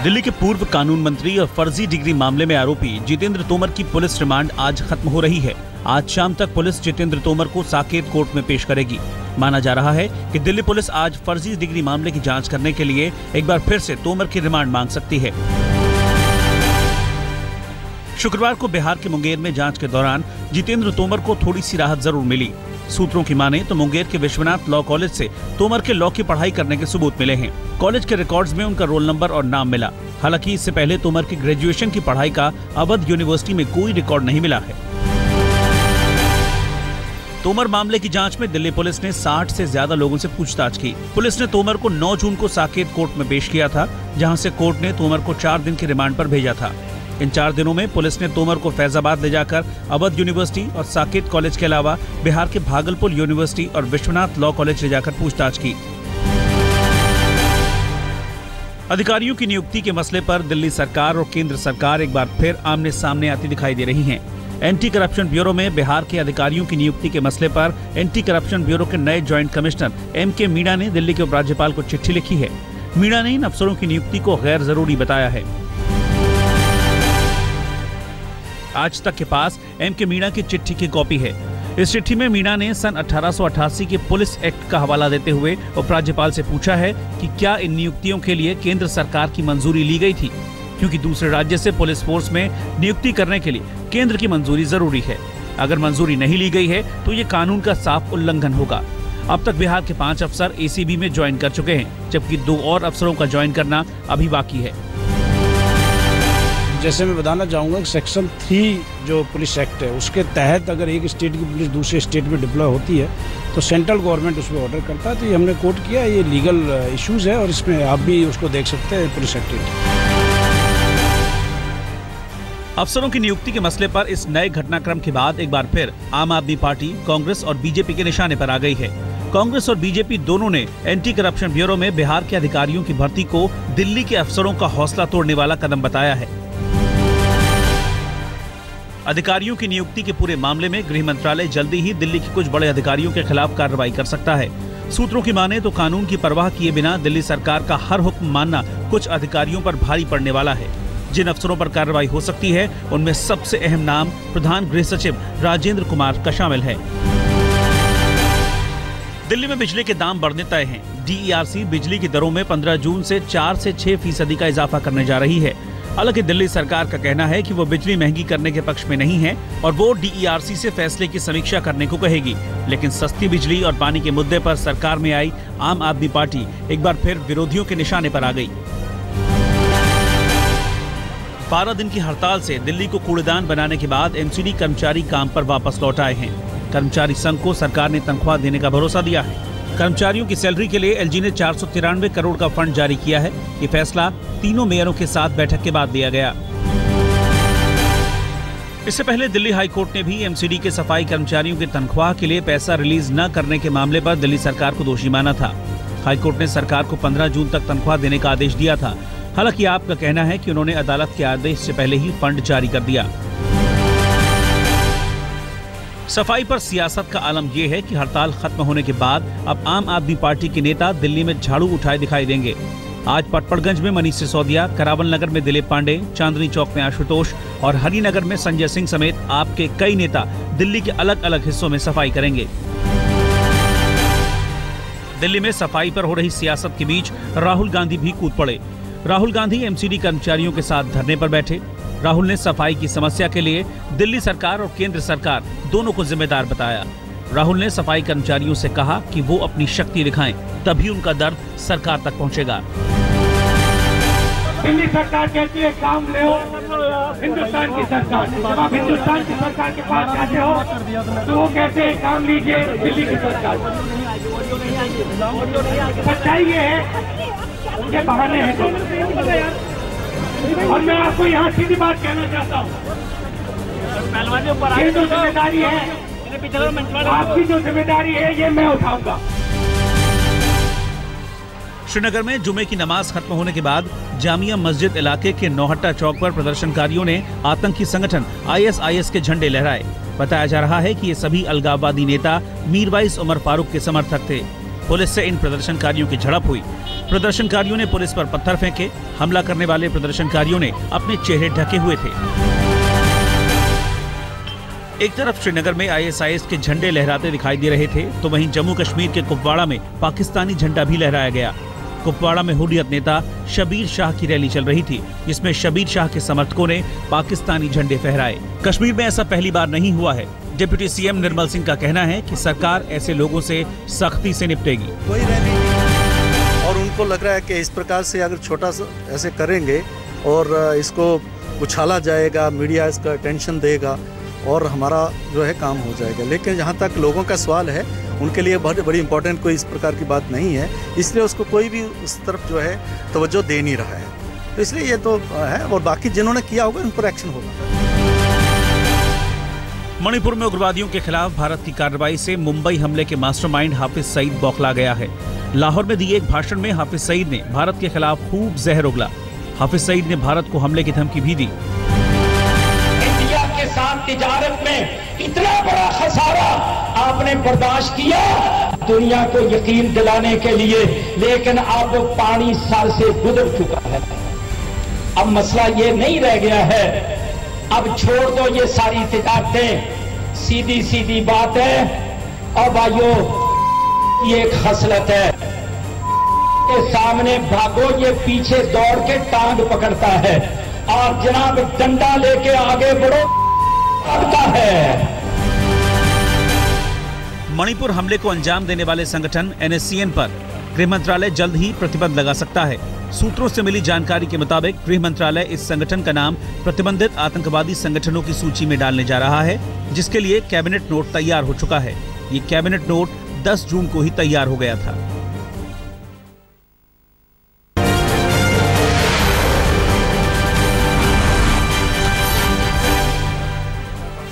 दिल्ली के पूर्व कानून मंत्री और फर्जी डिग्री मामले में आरोपी जितेंद्र तोमर की पुलिस रिमांड आज खत्म हो रही है। आज शाम तक पुलिस जितेंद्र तोमर को साकेत कोर्ट में पेश करेगी। माना जा रहा है कि दिल्ली पुलिस आज फर्जी डिग्री मामले की जांच करने के लिए एक बार फिर से तोमर की रिमांड मांग सकती है। शुक्रवार को बिहार के मुंगेर में जांच के दौरान जितेंद्र तोमर को थोड़ी सी राहत जरूर मिली। सूत्रों की माने तो मुंगेर के विश्वनाथ लॉ कॉलेज से तोमर के लॉ की पढ़ाई करने के सबूत मिले हैं। कॉलेज के रिकॉर्ड्स में उनका रोल नंबर और नाम मिला। हालांकि इससे पहले तोमर की ग्रेजुएशन की पढ़ाई का अवध यूनिवर्सिटी में कोई रिकॉर्ड नहीं मिला है। तोमर मामले की जांच में दिल्ली पुलिस ने 60 से ज्यादा लोगों से पूछताछ की। पुलिस ने तोमर को 9 जून को साकेत कोर्ट में पेश किया था, जहां से कोर्ट ने तोमर को 4 दिन की रिमांड पर भेजा था। इन 4 दिनों में पुलिस ने तोमर को फैजाबाद ले जाकर अवध यूनिवर्सिटी और साकेत कॉलेज के अलावा बिहार के भागलपुर यूनिवर्सिटी और विश्वनाथ लॉ कॉलेज ले जाकर पूछताछ की। अधिकारियों की नियुक्ति के मसले पर दिल्ली सरकार और केंद्र सरकार एक बार फिर आमने सामने आती दिखाई दे रही हैं। एंटी करप्शन ब्यूरो में बिहार के अधिकारियों की नियुक्ति के मसले पर एंटी करप्शन ब्यूरो के नए ज्वाइंट कमिश्नर M.K. मीणा ने दिल्ली के उपराज्यपाल को चिट्ठी लिखी है। मीणा ने इन अफसरों की नियुक्ति को गैर जरूरी बताया है। आज तक के पास M.K. मीणा की चिट्ठी की कॉपी है। इस चिट्ठी में मीणा ने सन 1888 के पुलिस एक्ट का हवाला देते हुए उपराज्यपाल से पूछा है कि क्या इन नियुक्तियों के लिए केंद्र सरकार की मंजूरी ली गई थी, क्योंकि दूसरे राज्य से पुलिस फोर्स में नियुक्ति करने के लिए केंद्र की मंजूरी जरूरी है। अगर मंजूरी नहीं ली गई है तो ये कानून का साफ उल्लंघन होगा। अब तक बिहार के 5 अफसर ACB में ज्वाइन कर चुके हैं, जबकि 2 और अफसरों का ज्वाइन करना अभी बाकी है। जैसे मैं बताना चाहूँगा कि सेक्शन 3 जो पुलिस एक्ट है उसके तहत अगर एक स्टेट की पुलिस दूसरे स्टेट में डिप्लॉय होती है तो सेंट्रल गवर्नमेंट उसमें ऑर्डर करता है। तो ये हमने कोट किया, ये लीगल इश्यूज है और इसमें आप भी उसको देख सकते हैं पुलिस एक्ट। अफसरों की नियुक्ति के मसले पर इस नए घटनाक्रम के बाद एक बार फिर आम आदमी पार्टी, कांग्रेस और बीजेपी के निशाने पर आ गई है। कांग्रेस और बीजेपी दोनों ने एंटी करप्शन ब्यूरो में बिहार के अधिकारियों की भर्ती को दिल्ली के अफसरों का हौसला तोड़ने वाला कदम बताया है। अधिकारियों की नियुक्ति के पूरे मामले में गृह मंत्रालय जल्दी ही दिल्ली के कुछ बड़े अधिकारियों के खिलाफ कार्रवाई कर सकता है। सूत्रों की माने तो कानून की परवाह किए बिना दिल्ली सरकार का हर हुक्म मानना कुछ अधिकारियों पर भारी पड़ने वाला है। जिन अफसरों पर कार्रवाई हो सकती है उनमें सबसे अहम नाम प्रधान गृह सचिव राजेंद्र कुमार का शामिल है। दिल्ली में बिजली के दाम बढ़ने तय हैं। DERC बिजली की दरों में 15 जून से 4 से 6% का इजाफा करने जा रही है। हालांकि दिल्ली सरकार का कहना है कि वो बिजली महंगी करने के पक्ष में नहीं है और वो DERC से फैसले की समीक्षा करने को कहेगी। लेकिन सस्ती बिजली और पानी के मुद्दे पर सरकार में आई आम आदमी पार्टी एक बार फिर विरोधियों के निशाने पर आ गई। 12 दिन की हड़ताल से दिल्ली को कूड़ेदान बनाने के बाद MCD कर्मचारी काम पर वापस लौट आए हैं। कर्मचारी संघ को सरकार ने तनख्वाह देने का भरोसा दिया है। कर्मचारियों की सैलरी के लिए LG ने 493 करोड़ का फंड जारी किया है। ये फैसला तीनों मेयरों के साथ बैठक के बाद लिया गया। इससे पहले दिल्ली हाई कोर्ट ने भी MCD के सफाई कर्मचारियों की तनख्वाह के लिए पैसा रिलीज न करने के मामले पर दिल्ली सरकार को दोषी माना था। हाई कोर्ट ने सरकार को 15 जून तक तनख्वाह देने का आदेश दिया था। हालांकि आपका कहना है कि उन्होंने अदालत के आदेश से पहले ही फंड जारी कर दिया। सफाई पर सियासत का आलम यह है कि हड़ताल खत्म होने के बाद अब आम आदमी पार्टी के नेता दिल्ली में झाड़ू उठाए दिखाई देंगे। आज पटपड़गंज में मनीष सिसोदिया, करावल नगर में दिलीप पांडे, चांदनी चौक में आशुतोष और हरिनगर में संजय सिंह समेत आपके कई नेता दिल्ली के अलग अलग हिस्सों में सफाई करेंगे। दिल्ली में सफाई पर हो रही सियासत के बीच राहुल गांधी भी कूद पड़े। राहुल गांधी MCD कर्मचारियों के साथ धरने पर बैठे। राहुल ने सफाई की समस्या के लिए दिल्ली सरकार और केंद्र सरकार दोनों को जिम्मेदार बताया। राहुल ने सफाई कर्मचारियों से कहा कि वो अपनी शक्ति दिखाएं, तभी उनका दर्द सरकार तक पहुंचेगा। दिल्ली सरकार कहती है काम ले हो, हिंदुस्तान की सरकार, जब आप हिंदुस्तान की सरकार के पास जाते हो तो वो कहते हैं काम लीजिए दिल्ली की सरकार। सच्चाई ये है, ये बहाने हैं तो। और मैं आपको यहाँ सीधी बात कहना चाहता हूँ, ये जो जिम्मेदारी है, आपकी जो जिम्मेदारी है ये मैं उठाऊंगा। श्रीनगर में जुमे की नमाज खत्म होने के बाद जामिया मस्जिद इलाके के नौहट्टा चौक पर प्रदर्शनकारियों ने आतंकी संगठन ISIS के झंडे लहराए। बताया जा रहा है कि ये सभी अलगाववादी नेता मीरवाइज उमर फारूक के समर्थक थे। पुलिस से इन प्रदर्शनकारियों की झड़प हुई। प्रदर्शनकारियों ने पुलिस पर पत्थर फेंके। हमला करने वाले प्रदर्शनकारियों ने अपने चेहरे ढके हुए थे। एक तरफ श्रीनगर में ISIS के झंडे लहराते दिखाई दे रहे थे, तो वहीं जम्मू कश्मीर के कुपवाड़ा में पाकिस्तानी झंडा भी लहराया गया। कुपवाड़ा में हुर्रियत नेता शबीर शाह की रैली चल रही थी, जिसमें शबीर शाह के समर्थकों ने पाकिस्तानी झंडे फहराए। कश्मीर में ऐसा पहली बार नहीं हुआ है। डिप्टी CM निर्मल सिंह का कहना है कि सरकार ऐसे लोगों से सख्ती से निपटेगी। कोई रैली नहीं, और उनको लग रहा है कि इस प्रकार से अगर छोटा सा ऐसे करेंगे और इसको उछाला जाएगा, मीडिया इसका अटेंशन देगा और हमारा जो है काम हो जाएगा। लेकिन जहाँ तक लोगों का सवाल है, उनके लिए बहुत बड़ी इंपॉर्टेंट कोई इस प्रकार की बात नहीं है, इसलिए उसको कोई भी उस तरफ जो है तवज्जो दे नहीं रहा है। तो इसलिए ये तो है, और बाकी जिन्होंने किया होगा उन पर एक्शन होगा। मणिपुर में उग्रवादियों के खिलाफ भारत की कार्रवाई से मुंबई हमले के मास्टरमाइंड हाफिज सईद बौखला गया है। लाहौर में दिए एक भाषण में हाफिज सईद ने भारत के खिलाफ खूब जहर उगला। हाफिज सईद ने भारत को हमले की धमकी भी दी। इंडिया के साथ तिजारत में इतना बड़ा खसारा आपने बर्दाश्त किया दुनिया को यकीन दिलाने के लिए, लेकिन अब पानी सर से गुजर चुका है। अब मसला ये नहीं रह गया है, अब छोड़ दो ये सारी तिजारतें, सीधी सीधी बात है। और भाइयों, ये एक खसलत है के सामने भागो, ये पीछे दौड़ के टांग पकड़ता है, और जनाब डंडा लेके आगे बढ़ो पड़ता है। मणिपुर हमले को अंजाम देने वाले संगठन NSCN पर गृह मंत्रालय जल्द ही प्रतिबंध लगा सकता है। सूत्रों से मिली जानकारी के मुताबिक गृह मंत्रालय इस संगठन का नाम प्रतिबंधित आतंकवादी संगठनों की सूची में डालने जा रहा है, जिसके लिए कैबिनेट नोट तैयार हो चुका है। ये कैबिनेट नोट 10 जून को ही तैयार हो गया था।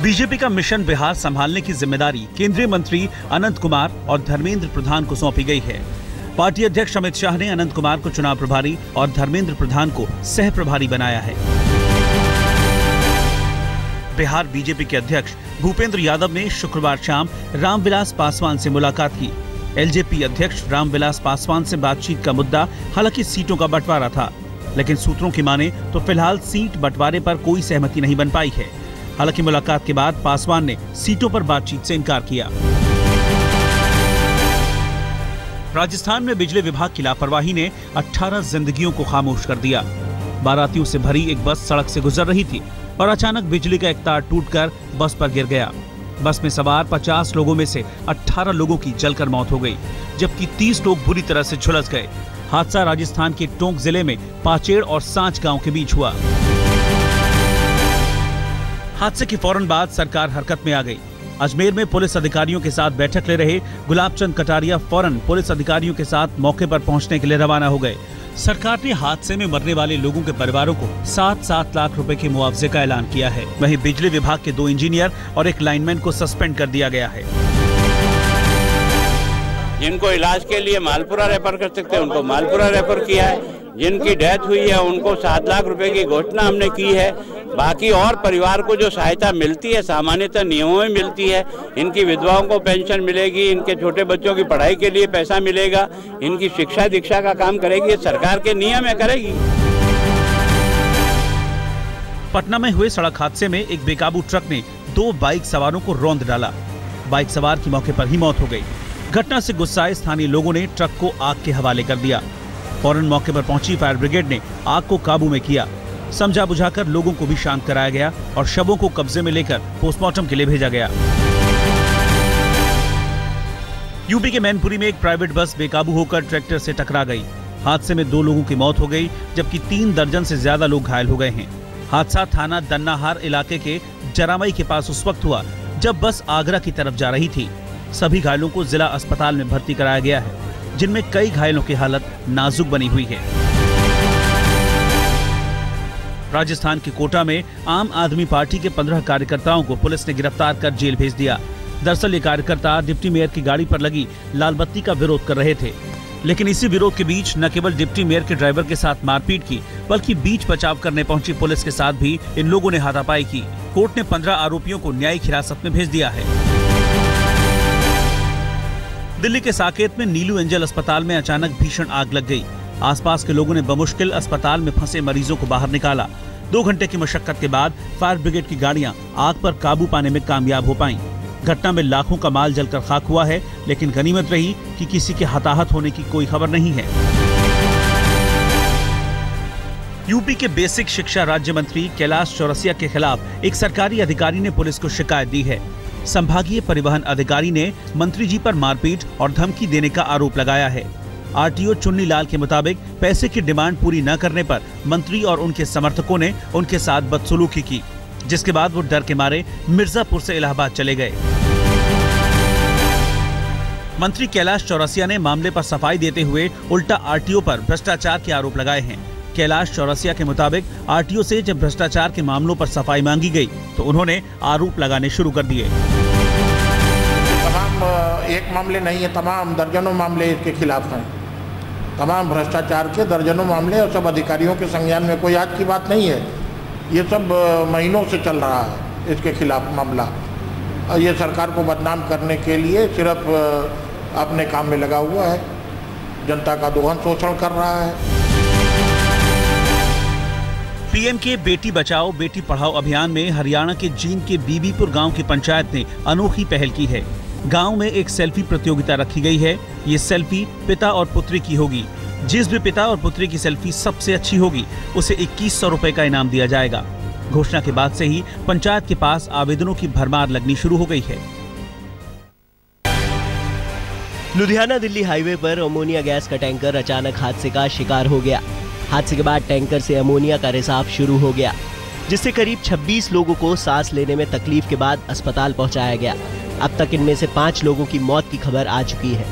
बीजेपी का मिशन बिहार संभालने की जिम्मेदारी केंद्रीय मंत्री अनंत कुमार और धर्मेंद्र प्रधान को सौंपी गई है। पार्टी अध्यक्ष अमित शाह ने अनंत कुमार को चुनाव प्रभारी और धर्मेंद्र प्रधान को सह प्रभारी बनाया है। बिहार बीजेपी के अध्यक्ष भूपेंद्र यादव ने शुक्रवार शाम रामविलास पासवान से मुलाकात की। LJP अध्यक्ष रामविलास पासवान से बातचीत का मुद्दा हालांकि सीटों का बंटवारा था, लेकिन सूत्रों की माने तो फिलहाल सीट बंटवारे पर कोई सहमति नहीं बन पाई है। हालांकि मुलाकात के बाद पासवान ने सीटों पर बातचीत से इनकार किया। राजस्थान में बिजली विभाग की लापरवाही ने 18 जिंदगियों को खामोश कर दिया। बारातियों से भरी एक बस सड़क से गुजर रही थी और अचानक बिजली का एक तार टूटकर बस पर गिर गया। बस में सवार 50 लोगों में से 18 लोगों की जलकर मौत हो गई, जबकि 30 लोग बुरी तरह से झुलस गए। हादसा राजस्थान के टोंक जिले में पाचेड़ और सांच गांव के बीच हुआ। हादसे के फौरन बाद सरकार हरकत में आ गई। अजमेर में पुलिस अधिकारियों के साथ बैठक ले रहे गुलाब चंद कटारिया फौरन पुलिस अधिकारियों के साथ मौके पर पहुंचने के लिए रवाना हो गए। सरकार ने हादसे में मरने वाले लोगों के परिवारों को 7-7 लाख रुपए के मुआवजे का ऐलान किया है। वहीं बिजली विभाग के 2 इंजीनियर और एक लाइनमैन को सस्पेंड कर दिया गया है। जिनको इलाज के लिए मालपुरा रेफर कर सकते हैं उनको मालपुरा रेफर किया है। जिनकी डेथ हुई है उनको 7 लाख रुपए की घोषणा हमने की है। बाकी और परिवार को जो सहायता मिलती है सामान्यतः नियमों में मिलती है। इनकी विधवाओं को पेंशन मिलेगी, इनके छोटे बच्चों की पढ़ाई के लिए पैसा मिलेगा, इनकी शिक्षा दीक्षा का काम करेगी, सरकार के नियम है करेगी। पटना में हुए सड़क हादसे में एक बेकाबू ट्रक ने 2 बाइक सवारों को रौंद डाला। बाइक सवार की मौके पर ही मौत हो गई। घटना से गुस्साए स्थानीय लोगों ने ट्रक को आग के हवाले कर दिया। फौरन मौके पर पहुंची फायर ब्रिगेड ने आग को काबू में किया। समझा बुझाकर लोगों को भी शांत कराया गया और शवों को कब्जे में लेकर पोस्टमार्टम के लिए भेजा गया। यूपी के मैनपुरी में एक प्राइवेट बस बेकाबू होकर ट्रैक्टर से टकरा गई। हादसे में 2 लोगों की मौत हो गई, जबकि 3 दर्जन से ज्यादा लोग घायल हो गए हैं। हादसा थाना दन्नाहार इलाके के जरामई के पास उस वक्त हुआ जब बस आगरा की तरफ जा रही थी। सभी घायलों को जिला अस्पताल में भर्ती कराया गया है, जिनमें कई घायलों की हालत नाजुक बनी हुई है। राजस्थान के कोटा में आम आदमी पार्टी के 15 कार्यकर्ताओं को पुलिस ने गिरफ्तार कर जेल भेज दिया। दरअसल ये कार्यकर्ता डिप्टी मेयर की गाड़ी पर लगी लाल बत्ती का विरोध कर रहे थे, लेकिन इसी विरोध के बीच न केवल डिप्टी मेयर के ड्राइवर के साथ मारपीट की, बल्कि बीच बचाव करने पहुंची पुलिस के साथ भी इन लोगों ने हाथापाई की। कोर्ट ने 15 आरोपियों को न्यायिक हिरासत में भेज दिया है। दिल्ली के साकेत में नीलू एंजल अस्पताल में अचानक भीषण आग लग गई। आसपास के लोगों ने बमुश्किल अस्पताल में फंसे मरीजों को बाहर निकाला। 2 घंटे की मशक्कत के बाद फायर ब्रिगेड की गाड़ियां आग पर काबू पाने में कामयाब हो पाईं। घटना में लाखों का माल जलकर खाक हुआ है, लेकिन गनीमत रही कि किसी के हताहत होने की कोई खबर नहीं है। यूपी के बेसिक शिक्षा राज्य मंत्री कैलाश चौरसिया के खिलाफ एक सरकारी अधिकारी ने पुलिस को शिकायत दी है। संभागीय परिवहन अधिकारी ने मंत्री जी पर मारपीट और धमकी देने का आरोप लगाया है। आरटीओ चुन्नी लाल के मुताबिक पैसे की डिमांड पूरी न करने पर मंत्री और उनके समर्थकों ने उनके साथ बदसलूकी की, जिसके बाद वो डर के मारे मिर्जापुर से इलाहाबाद चले गए। मंत्री कैलाश चौरसिया ने मामले पर सफाई देते हुए उल्टा आरटीओ पर भ्रष्टाचार के आरोप लगाए हैं। कैलाश चौरसिया के मुताबिक आरटीओ से जब भ्रष्टाचार के मामलों पर सफाई मांगी गई तो उन्होंने आरोप लगाने शुरू कर दिए। तमाम एक मामले नहीं है, तमाम दर्जनों मामले इसके खिलाफ हैं। तमाम भ्रष्टाचार के दर्जनों मामले और सब अधिकारियों के संज्ञान में, कोई आज की बात नहीं है। ये सब महीनों से चल रहा है इसके खिलाफ मामला। और ये सरकार को बदनाम करने के लिए सिर्फ अपने काम में लगा हुआ है, जनता का दोहन शोषण कर रहा है। पीएम के बेटी बचाओ बेटी पढ़ाओ अभियान में हरियाणा के जींद के बीबीपुर गांव की पंचायत ने अनोखी पहल की है। गांव में एक सेल्फी प्रतियोगिता रखी गई है। ये सेल्फी पिता और पुत्री की होगी। जिस भी पिता और पुत्री की सेल्फी सबसे अच्छी होगी उसे 2100 रुपए का इनाम दिया जाएगा। घोषणा के बाद से ही पंचायत के पास आवेदनों की भरमार लगनी शुरू हो गई है। लुधियाना दिल्ली हाईवे पर अमोनिया गैस का टैंकर अचानक हादसे का शिकार हो गया। हादसे के बाद टैंकर से अमोनिया का रिसाव शुरू हो गया, जिससे करीब 26 लोगों को सांस लेने में तकलीफ के बाद अस्पताल पहुंचाया गया। अब तक इनमें से 5 लोगों की मौत की खबर आ चुकी है।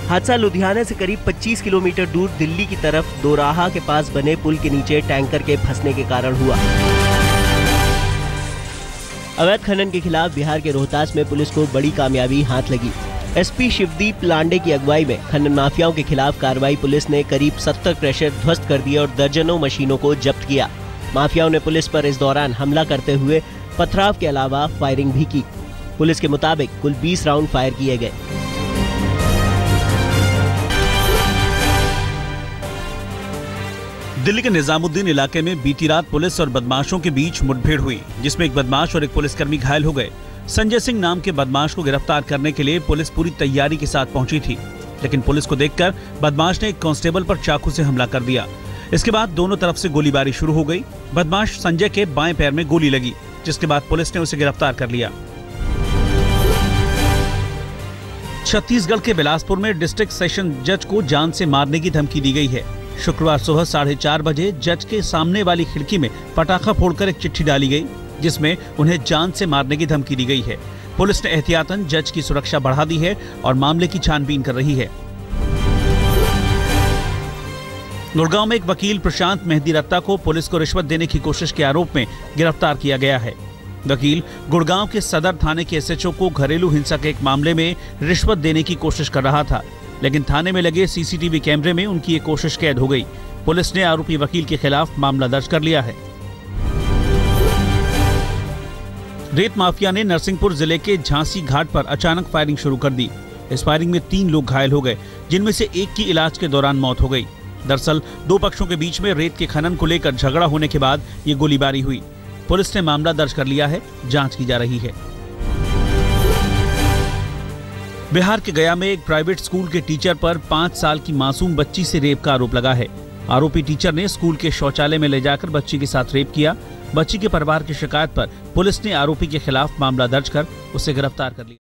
हादसा लुधियाना से करीब 25 किलोमीटर दूर दिल्ली की तरफ दोराहा के पास बने पुल के नीचे टैंकर के फंसने के कारण हुआ। अवैध खनन के खिलाफ बिहार के रोहतास में पुलिस को बड़ी कामयाबी हाथ लगी। एसपी शिवदीप लांडे की अगुवाई में खनन माफियाओं के खिलाफ कार्रवाई पुलिस ने करीब 70 क्रशर ध्वस्त कर दिए और दर्जनों मशीनों को जब्त किया। माफियाओं ने पुलिस पर इस दौरान हमला करते हुए पथराव के अलावा फायरिंग भी की। पुलिस के मुताबिक कुल 20 राउंड फायर किए गए। दिल्ली के निजामुद्दीन इलाके में बीती रात पुलिस और बदमाशों के बीच मुठभेड़ हुई, जिसमें एक बदमाश और एक पुलिसकर्मी घायल हो गए। संजय सिंह नाम के बदमाश को गिरफ्तार करने के लिए पुलिस पूरी तैयारी के साथ पहुंची थी, लेकिन पुलिस को देखकर बदमाश ने एक कांस्टेबल पर चाकू से हमला कर दिया। इसके बाद दोनों तरफ से गोलीबारी शुरू हो गई। बदमाश संजय के बाएं पैर में गोली लगी, जिसके बाद पुलिस ने उसे गिरफ्तार कर लिया। छत्तीसगढ़ के बिलासपुर में डिस्ट्रिक्ट सेशन जज को जान से मारने की धमकी दी गई है। शुक्रवार सुबह 4:30 बजे जज के सामने वाली खिड़की में पटाखा फोड़कर एक चिट्ठी डाली गई, जिसमें उन्हें जान से मारने की धमकी दी गई है। पुलिस ने एहतियातन जज की सुरक्षा बढ़ा दी है और मामले की छानबीन कर रही है। गुड़गांव में एक वकील प्रशांत मेहदी रत्ता को पुलिस को रिश्वत देने की कोशिश के आरोप में गिरफ्तार किया गया है। वकील गुड़गांव के सदर थाने के एसएचओ को घरेलू हिंसा के एक मामले में रिश्वत देने की कोशिश कर रहा था, लेकिन थाने में लगे सीसीटीवी कैमरे में उनकी ये कोशिश कैद हो गई। पुलिस ने आरोपी वकील के खिलाफ मामला दर्ज कर लिया है। रेत माफिया ने नरसिंहपुर जिले के झांसी घाट पर अचानक फायरिंग शुरू कर दी। इस फायरिंग में 3 लोग घायल हो गए, जिनमें से एक की इलाज के दौरान मौत हो गई। दरअसल 2 पक्षों के बीच में रेत के खनन को लेकर झगड़ा होने के बाद ये गोलीबारी हुई। पुलिस ने मामला दर्ज कर लिया है, जांच की जा रही है। बिहार के गया में एक प्राइवेट स्कूल के टीचर पर 5 साल की मासूम बच्ची से रेप का आरोप लगा है। आरोपी टीचर ने स्कूल के शौचालय में ले जाकर बच्ची के साथ रेप किया। बच्ची के परिवार की शिकायत पर पुलिस ने आरोपी के खिलाफ मामला दर्ज कर उसे गिरफ्तार कर लिया।